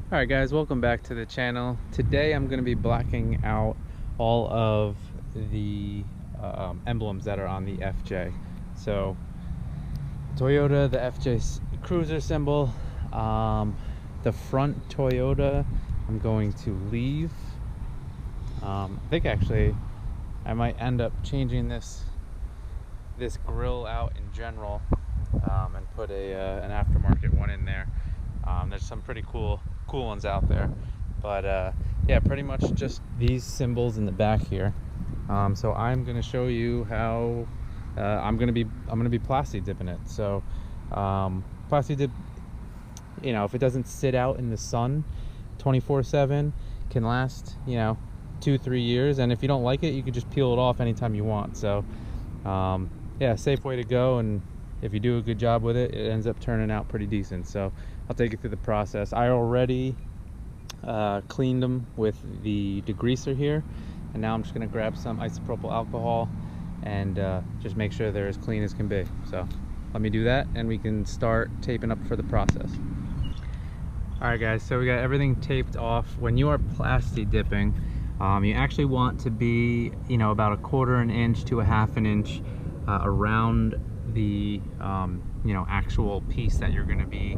Alright guys, welcome back to the channel. Today I'm going to be blacking out all of the emblems that are on the FJ. So Toyota, the FJ Cruiser symbol, the front Toyota I'm going to leave. I think actually I might end up changing this grill out in general and put an aftermarket one in there. There's some pretty cool ones out there, but yeah, pretty much just these symbols in the back here. So I'm going to show you how I'm going to be plasti dipping it. So plasti dip, you know, if it doesn't sit out in the sun 24/7, can last, you know, 2-3 years, and if you don't like it, you can just peel it off anytime you want. So yeah, safe way to go, and if you do a good job with it, it ends up turning out pretty decent. So I'll take you through the process. I already cleaned them with the degreaser here, and now I'm just going to grab some isopropyl alcohol and just make sure they're as clean as can be. So let me do that and we can start taping up for the process. Alright guys, so we got everything taped off. When you are plasti dipping, you actually want to be, you know, about 1/4 inch to 1/2 inch around the you know, actual piece that you're going to be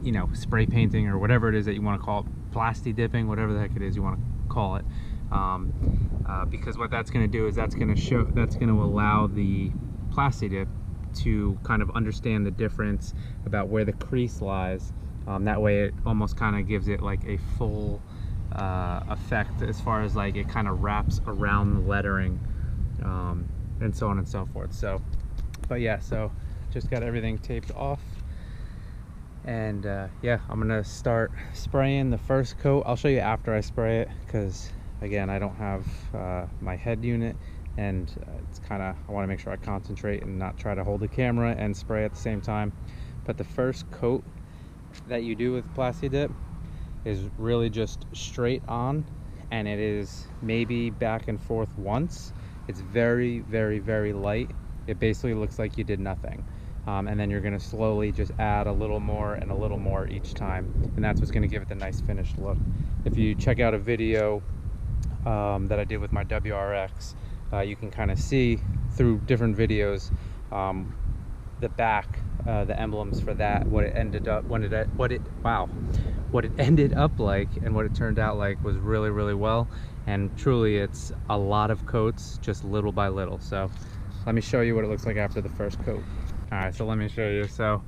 you know, spray painting or whatever it is that you want to call it, plasti dipping, whatever the heck it is you want to call it, because what that's going to do is that's going to allow the plasti dip to kind of understand the difference about where the crease lies. That way it almost kind of gives it like a full effect as far as like it kind of wraps around the lettering, and so on and so forth. So but yeah, so just got everything taped off, and yeah, I'm gonna start spraying the first coat. I'll show you after I spray it, because again, I don't have my head unit, and it's kind of, I want to make sure I concentrate and not try to hold the camera and spray at the same time. But the first coat that you do with plasti dip is really just straight on, and it is maybe back and forth once. It's very, very, very light. It basically looks like you did nothing, and then you're going to slowly just add a little more and a little more each time, and that's what's going to give it the nice finished look. If you check out a video that I did with my WRX, you can kind of see through different videos the back, the emblems for that, what it ended up like, and what it turned out like was really, really well. And truly, it's a lot of coats, just little by little. So let me show you what it looks like after the first coat. All right, so let me show you. So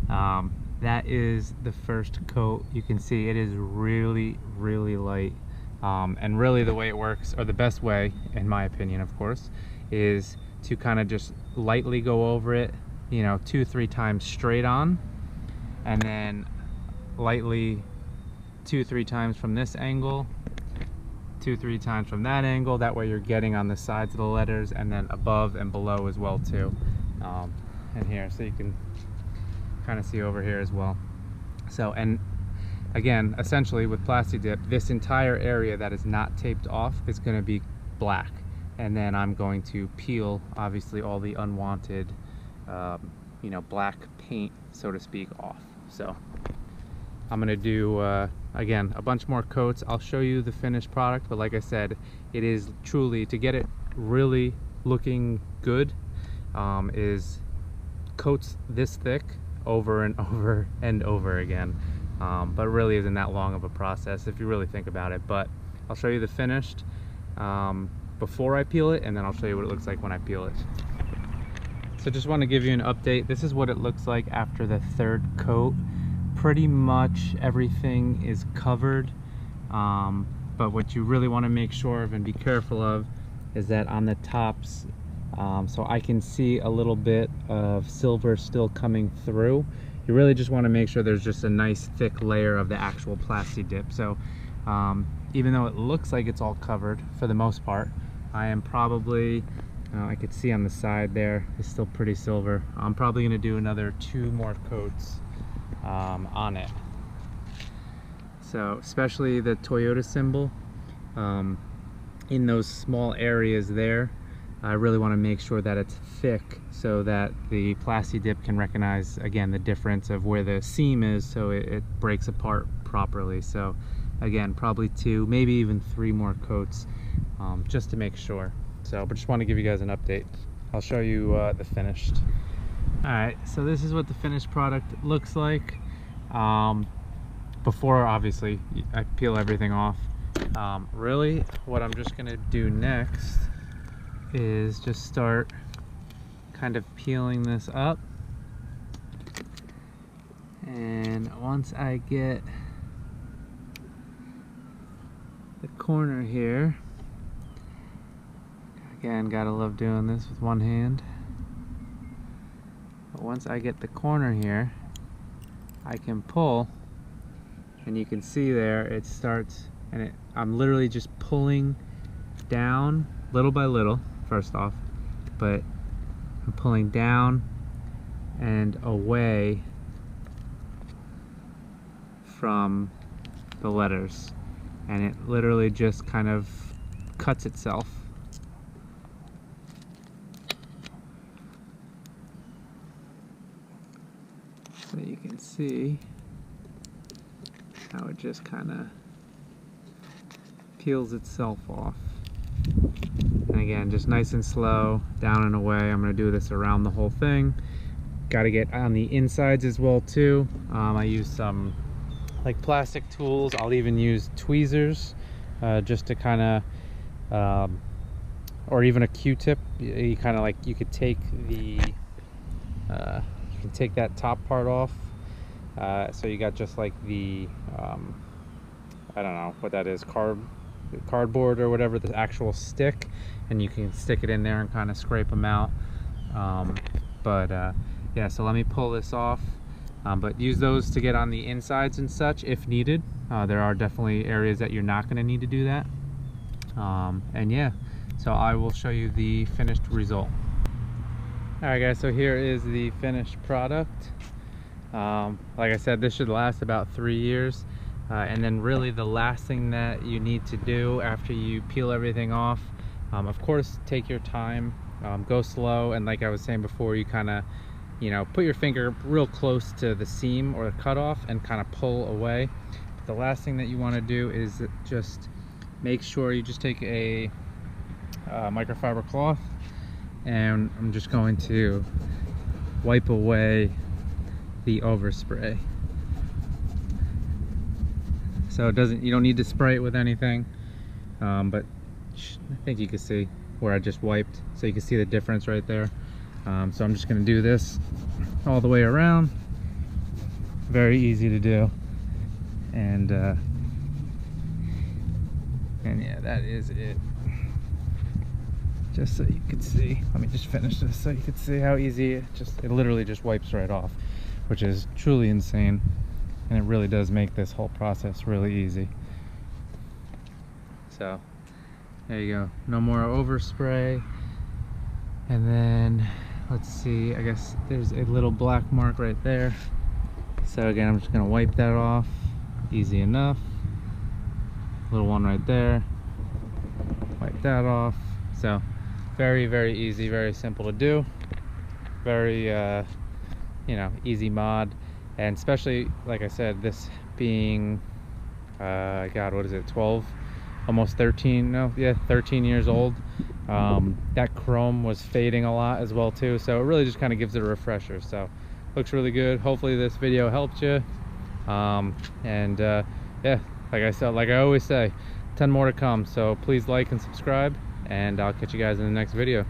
that is the first coat. You can see it is really, really light. And really the way it works, or the best way, in my opinion, of course, is to kind of just lightly go over it, you know, 2-3 times straight on, and then lightly 2-3 times from this angle, 2-3 times from that angle. That way you're getting on the sides of the letters, and then above and below as well too, and here, so you can kind of see over here as well. So, and again, essentially with plasti dip, this entire area that is not taped off is going to be black, and then I'm going to peel obviously all the unwanted you know, black paint, so to speak, off. So I'm gonna do again a bunch more coats. I'll show you the finished product, but like I said, it is truly, to get it really looking good, is coats this thick over and over and over again. But it really isn't that long of a process if you really think about it. But I'll show you the finished before I peel it, and then I'll show you what it looks like when I peel it. So just want to give you an update. This is what it looks like after the third coat. Pretty much everything is covered, but what you really want to make sure of and be careful of is that on the tops, so I can see a little bit of silver still coming through. You really just want to make sure there's just a nice thick layer of the actual plasti dip. So even though it looks like it's all covered for the most part, I am probably, I could see on the side there, it's still pretty silver. I'm probably going to do another 2 more coats on it. So especially the Toyota symbol, in those small areas there, I really want to make sure that it's thick so that the Plasti Dip can recognize, again, the difference of where the seam is, so it breaks apart properly. So again, probably 2, maybe even 3 more coats, just to make sure. So, but just want to give you guys an update. I'll show you the finished. All right, so this is what the finished product looks like. Before, obviously, I peel everything off. Really, what I'm just gonna do next is just start kind of peeling this up, and once I get the corner here, again, gotta love doing this with one hand, but once I get the corner here, I can pull, and you can see there it starts, and I'm literally just pulling down little by little, first off, but I'm pulling down and away from the letters, and it literally just kind of cuts itself. So you can see how it just kind of peels itself off. And again, just nice and slow, down and away. I'm going to do this around the whole thing. Got to get on the insides as well too. I use some like plastic tools. I'll even use tweezers just to kind of, or even a Q-tip. You kind of like, you could take the, you can take that top part off. So you got just like the, I don't know what that is, cardboard or whatever, the actual stick, and you can stick it in there and kind of scrape them out. Yeah, so let me pull this off, but use those to get on the insides and such if needed. There are definitely areas that you're not going to need to do that, and yeah, so I will show you the finished result. Alright guys, so here is the finished product. Like I said, this should last about 3 years. And then really the last thing that you need to do after you peel everything off, of course, take your time, go slow, and like I was saying before, you kind of, you know, put your finger real close to the seam or the cutoff and kind of pull away. But the last thing that you want to do is just make sure you just take a microfiber cloth, and I'm just going to wipe away the overspray. So it doesn't, you don't need to spray it with anything, but I think you can see where I just wiped, so you can see the difference right there. So I'm just going to do this all the way around. Very easy to do, and yeah, that is it. Just so you can see, let me just finish this so you can see how easy it literally just wipes right off, which is truly insane. And it really does make this whole process really easy. So there you go, no more overspray. And then let's see, I guess there's a little black mark right there. So again, I'm just gonna wipe that off, easy enough. Little one right there, wipe that off. So very, very easy, very simple to do. Very, you know, easy mod. And especially, like I said, this being, God, what is it, 12, almost 13, no, yeah, 13 years old. That chrome was fading a lot as well too, so it really just kind of gives it a refresher. So looks really good. Hopefully this video helped you. Yeah, like I said, like I always say, 10 more to come. So please like and subscribe, and I'll catch you guys in the next video.